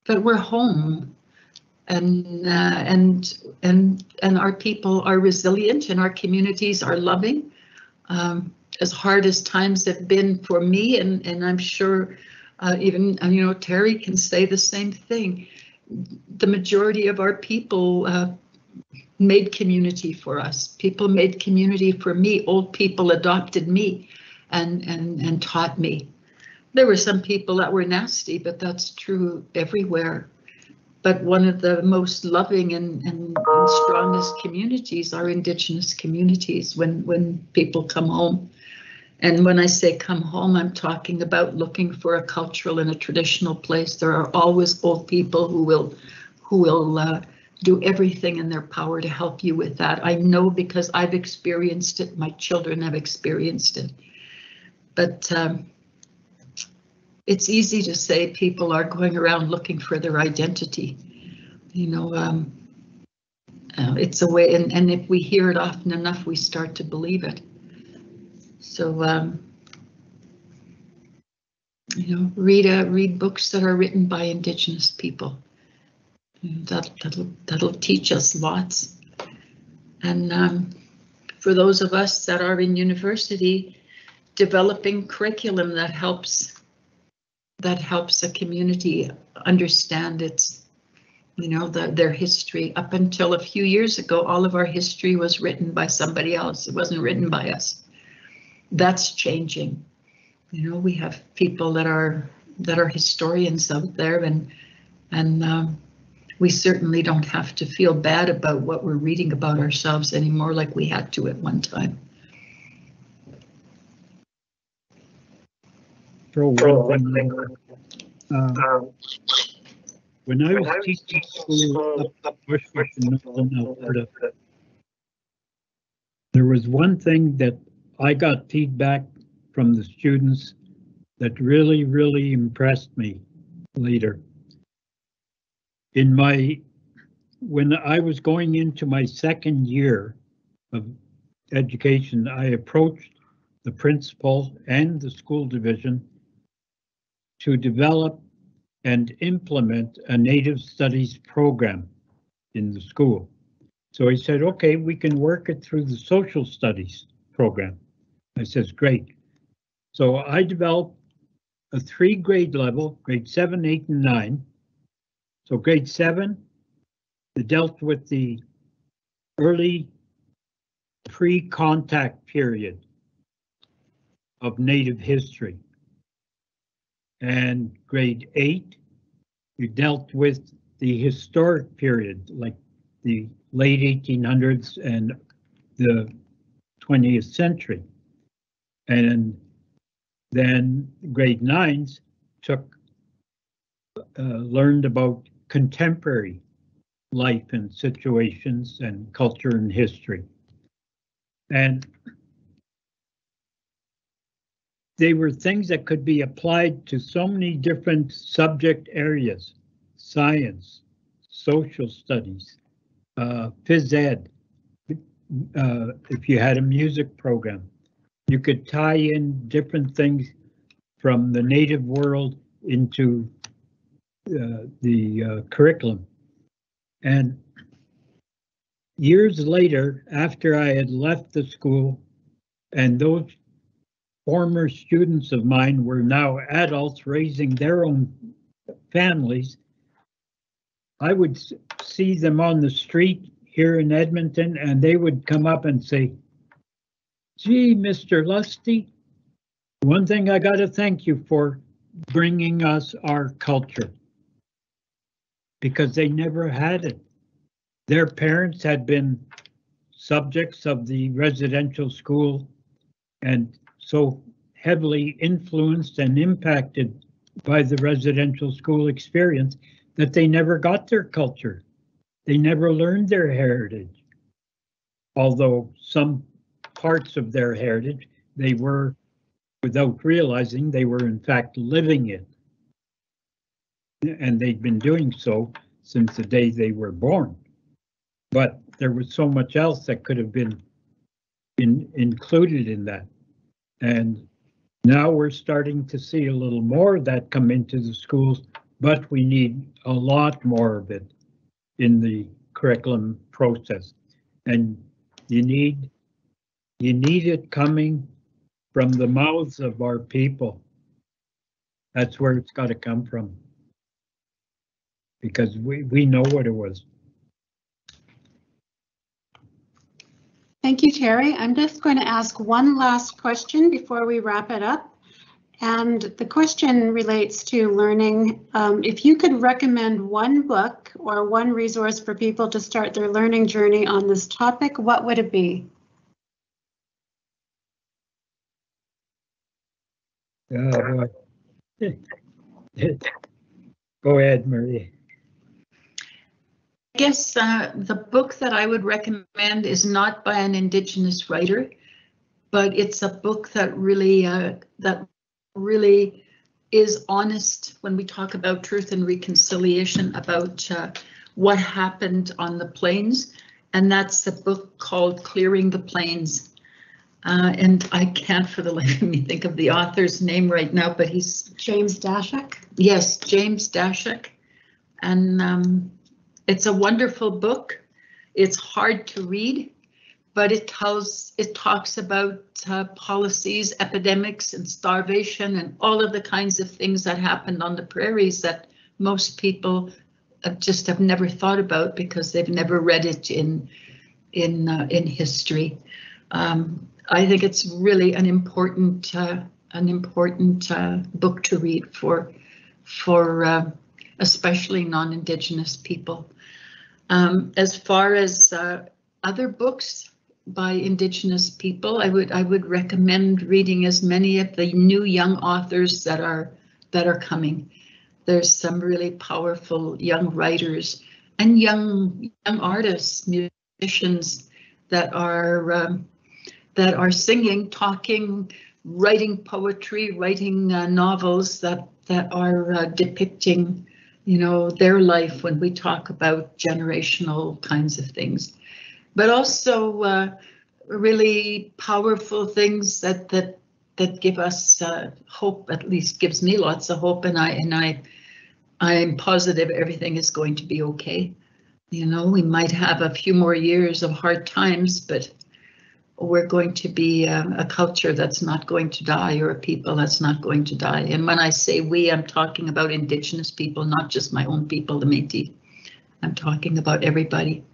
we're home. And our people are resilient, and our communities are loving. As hard as times have been for me, and I'm sure even you know, Terry can say the same thing. The majority of our people made community for us. People made community for me. Old people adopted me and taught me. There were some people that were nasty, but that's true everywhere. But one of the most loving and strongest communities are Indigenous communities when people come home. And when I say come home, I'm talking about looking for a cultural and a traditional place. There are always old people who will do everything in their power to help you with that. I know because I've experienced it. My children have experienced it. But it's easy to say people are going around looking for their identity. You know, it's a way, and if we hear it often enough, we start to believe it. So, you know, read books that are written by Indigenous people. That'll teach us lots. And for those of us that are in university, developing curriculum that helps a community understand its, you know, their history. Up until a few years ago, all of our history was written by somebody else. It wasn't written by us. That's changing. You know, we have people that are historians out there, and we certainly don't have to feel bad about what we're reading about ourselves anymore, like we had to at one time. When I was teaching school up Bushwick in Northern Alberta, there was one thing that I got feedback from the students that really, really impressed me later. When I was going into my second year of education, I approached the principal and the school division to develop and implement a Native Studies program in the school. So he said, okay, we can work it through the Social Studies program. I says, great. So I developed a 3-grade level, grade 7, 8, and 9. So grade 7, it dealt with the early pre-contact period of Native history. And grade 8, you dealt with the historic period, like the late 1800s and the 20th century. And then grade 9s learned about contemporary life and situations and culture and history. And they were things that could be applied to so many different subject areas: science, social studies, phys ed. If you had a music program, you could tie in different things from the Native world into the curriculum. And years later, after I had left the school, and those former students of mine were now adults raising their own families, I would see them on the street here in Edmonton, and they would come up and say, gee, Mr. Lusty, one thing I got to thank you for bringing us our culture, because they never had it. Their parents had been subjects of the residential school and so heavily influenced and impacted by the residential school experience that they never got their culture. They never learned their heritage. Although some parts of their heritage. They were, without realizing, they were in fact living it. And they'd been doing so since the day they were born. But there was so much else that could have been included in that. And now we're starting to see a little more of that come into the schools, but we need a lot more of it in the curriculum process. And you need it coming from the mouths of our people. That's where it's got to come from. Because we know what it was. Thank you, Terry. I'm just going to ask one last question before we wrap it up. And the question relates to learning. If you could recommend one book or one resource for people to start their learning journey on this topic, what would it be? Go ahead, Marie. I guess the book that I would recommend is not by an Indigenous writer, but it's a book that really is honest when we talk about truth and reconciliation, about what happened on the plains, and that's a book called Clearing the Plains. And I can't for the life of me think of the author's name right now, but he's James Dashak. Yes, James Dashak, and it's a wonderful book. It's hard to read, but it talks about policies, epidemics, and starvation, and all of the kinds of things that happened on the prairies that most people just have never thought about because they've never read it in history. I think it's really an important book to read for especially non-Indigenous people. As far as other books by Indigenous people, I would recommend reading as many of the new young authors that are coming. There's some really powerful young writers and young artists, musicians that are singing, talking, writing poetry, writing novels that are depicting, their life when we talk about generational kinds of things, but also really powerful things that give us hope. At least gives me lots of hope, and I'm positive everything is going to be okay. We might have a few more years of hard times, but we're going to be a culture that's not going to die, or a people that's not going to die. And when I say we, I'm talking about Indigenous people, not just my own people, the Métis. I'm talking about everybody.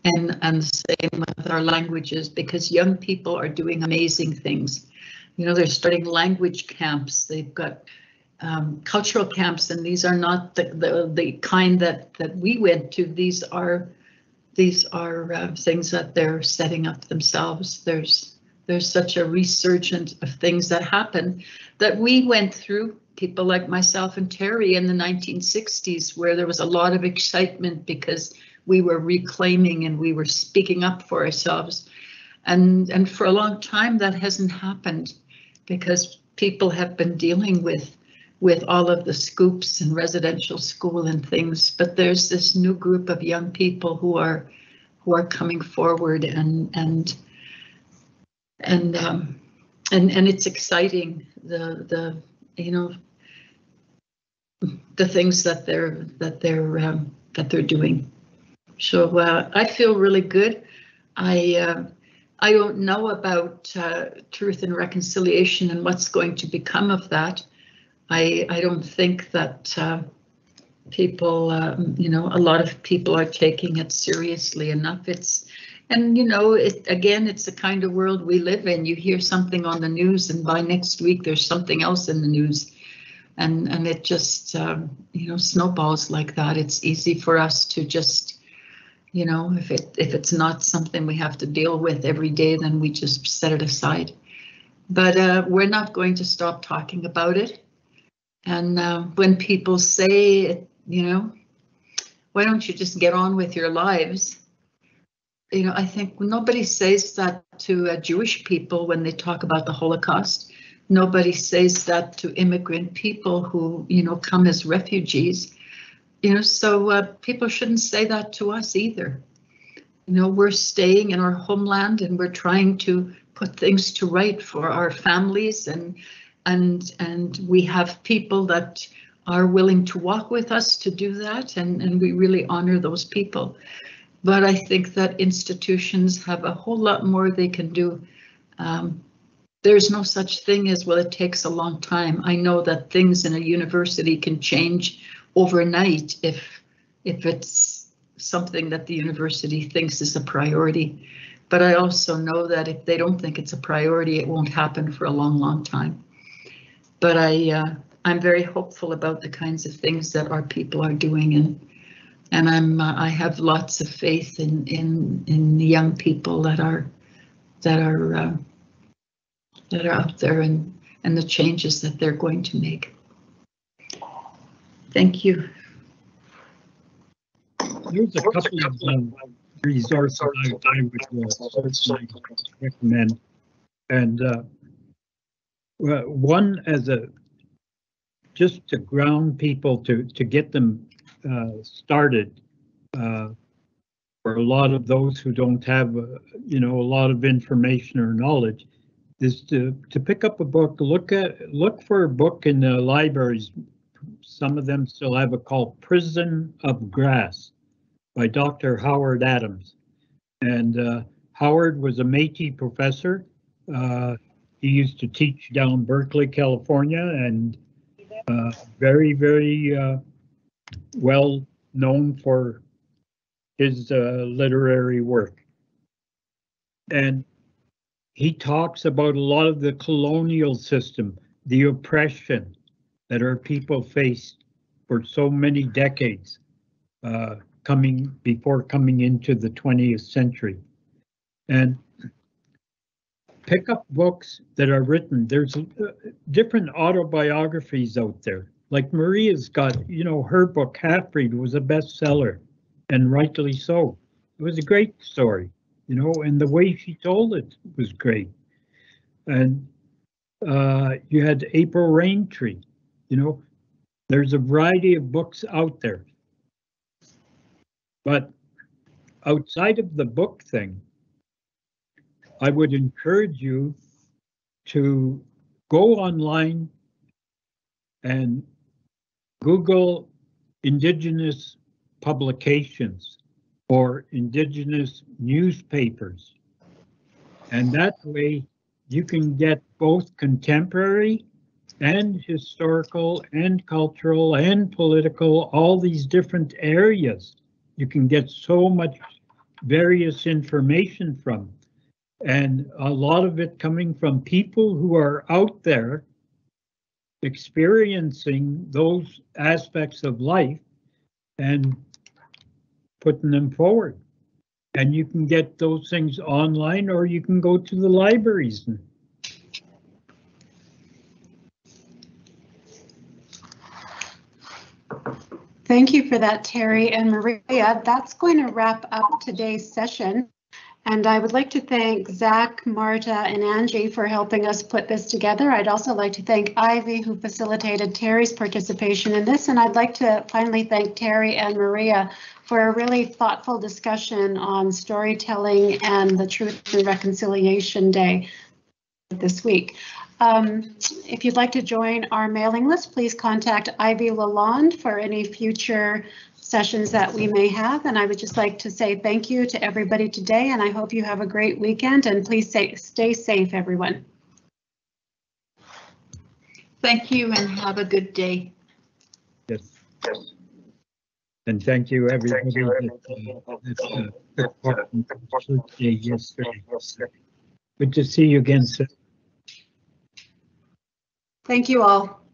And the same with our languages, because young people are doing amazing things. They're starting language camps. They've got cultural camps, and these are not the kind that we went to. These are things that they're setting up themselves. There's such a resurgence of things that happen that we went through, people like myself and Terry in the 1960s, where there was a lot of excitement because we were reclaiming and we were speaking up for ourselves. And for a long time that hasn't happened because people have been dealing with all of the scoops and residential school and things, but there's this new group of young people who are coming forward, and it's exciting, the things that they're doing. So I feel really good. I don't know about truth and reconciliation and what's going to become of that. I don't think that people, a lot of people are taking it seriously enough. It's the kind of world we live in. You hear something on the news, and by next week there's something else in the news, and it just snowballs like that. It's easy for us to just, if it's not something we have to deal with every day, then we just set it aside. But we're not going to stop talking about it. And when people say, why don't you just get on with your lives? you know, I think nobody says that to Jewish people when they talk about the Holocaust. Nobody says that to immigrant people who, you know, come as refugees. You know, so people shouldn't say that to us either. You know, we're staying in our homeland and we're trying to put things to right for our families, and we have people that are willing to walk with us to do that, and we really honor those people. But I think that institutions have a whole lot more they can do. There's no such thing as, well, it takes a long time. I know that things in a university can change overnight if it's something that the university thinks is a priority. But I also know that if they don't think it's a priority, it won't happen for a long, long time. But I'm very hopeful about the kinds of things that our people are doing, and I have lots of faith in the young people that are out there, and the changes that they're going to make. Thank you. There's a couple of resources I would certainly recommend, and one as just to ground people to get them started for a lot of those who don't have you know, a lot of information or knowledge, is to pick up a book. Look for a book in the libraries. Some of them still have it, called Prison of Grass by Dr. Howard Adams. And Howard was a Métis professor. He used to teach down Berkeley, California, and very, very well known for his literary work. And he talks about a lot of the colonial system, the oppression that our people faced for so many decades, before coming into the 20th century. And pick up books that are written. There's different autobiographies out there. Like Maria's got, you know, her book Half-Breed was a bestseller, and rightly so. It was a great story, you know, and the way she told it was great. And you had April Raintree, you know, there's a variety of books out there. But outside of the book thing, I would encourage you to go online and Google Indigenous publications or Indigenous newspapers. And that way you can get both contemporary and historical and cultural and political, all these different areas. You can get so much various information from, and a lot of it coming from people who are out there experiencing those aspects of life and putting them forward. And you can get those things online, or you can go to the libraries. Thank you for that, Terry and Maria. That's going to wrap up today's session. And I would like to thank Zach, Marta, and Angie for helping us put this together. I'd also like to thank Ivy, who facilitated Terry's participation in this. And I'd like to finally thank Terry and Maria for a really thoughtful discussion on storytelling and the Truth and Reconciliation Day this week. If you'd like to join our mailing list, please contact Ivy Lalonde for any future sessions that we may have. And I would just like to say thank you to everybody today, and I hope you have a great weekend, and please stay safe, everyone. Thank you and have a good day. Yes. And thank you, everybody. Yesterday. Good to see you again, sir. Thank you all.